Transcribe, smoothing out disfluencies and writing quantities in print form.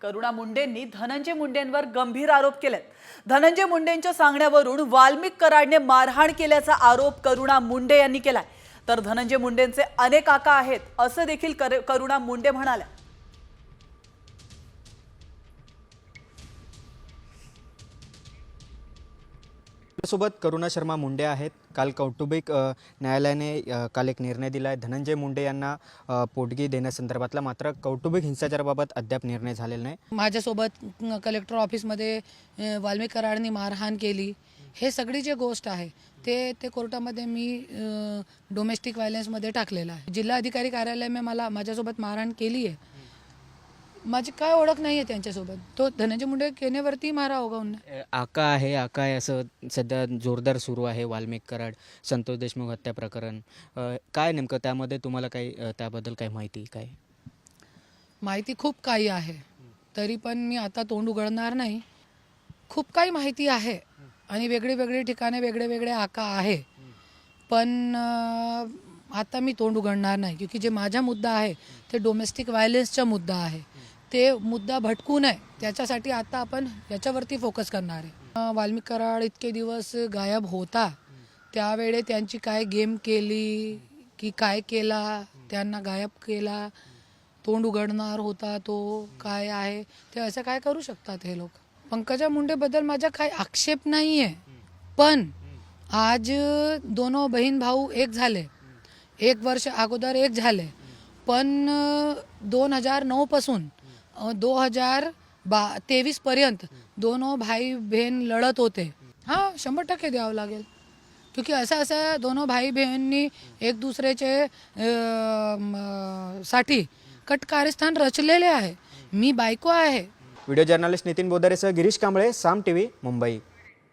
करुणा मुंडेंनी धनंजय मुंडेंवर गंभीर आरोप केलेत। धनंजय मुंडेंच्या सांगण्यावरून वाल्मिक कराडने मारहाण केल्याचा आरोप करुणा मुंडे यांनी केलाय। तर धनंजय मुंडेंचे अनेक काका आहेत असं देखील करुणा मुंडे म्हणाल्या। सोबत करुणा शर्मा मुंडे आहेत। काल कौटुंबिक न्यायालयाने काल एक निर्णय दिला आहे धनंजय मुंडे यांना पोटगी देण्यासंदर्भातला। मात्र कौटुंबिक हिंसाचाराबाबत अद्याप निर्णय झालेला नाही। माझ्यासोबत कलेक्टर ऑफिसमध्ये वाल्मिक कराडनी मारहाण केली हे सगळी जी गोष्ट आहे ते कोर्टामध्ये मी डोमेस्टिक व्हायलन्समध्ये टाकलेलं आहे। जिल्हाधिकारी कार्यालय में माझ्यासोबत मारहाण केली आहे। माझी काय ओळख नाही आहे त्यांच्यासोबत। तो धनंजय मुंडे केनेवरती मारा होगा उन्हें। आका आहे असं सध्या जोरदार सुरू आहे। वाल्मिक कराड संतोष देशमुख हत्या प्रकरण काय नेमकं त्यामध्ये तुम्हाला काही त्याबद्दल काही माहिती खूप काही आहे, तरी पण मी आता तोंड उघडणार नाही। खूप काही माहिती आहे आणि वेगळे ठिकाणे वेगळे आका आहे, पण आता मी तोंड उघडणार नाही क्योंकि जे माझा मुद्दा आहे ते डोमेस्टिक व्हायलन्सचा मुद्दा आहे। ते मुद्दा भटकू नये त्याच्यासाठी आता आपण याच्यावरती फोकस करणार आहे। वाल्मिक कराड इतके दिवस गायब होता त्यावेळे त्यांची काय गेम केली की काय केला, त्यांना गायब केला, तोंड उघडणार होता तो काय आहे ते असं काय करू शकतात हे लोक। पंकजा मुंडे बद्दल माझा काही आक्षेप नाही आहे, पण आज दोनों बहीण भाऊ एक झाले, 1 वर्ष अगोदर एक झाले, पण 2009 पासून 2023 पर्यंत दोनों भाई बहन लढत होते। हाँ 100% द्यावं लागेल, क्योंकि असं दोनों भाई बहननी एक दूसरेचे साठी कटकारस्थान रचलेले आहे। मी बायको आहे। व्हिडिओ जर्नलिस्ट नितीन बोदारेसह गिरीश कांबळे, साम टीव्ही, मुंबई।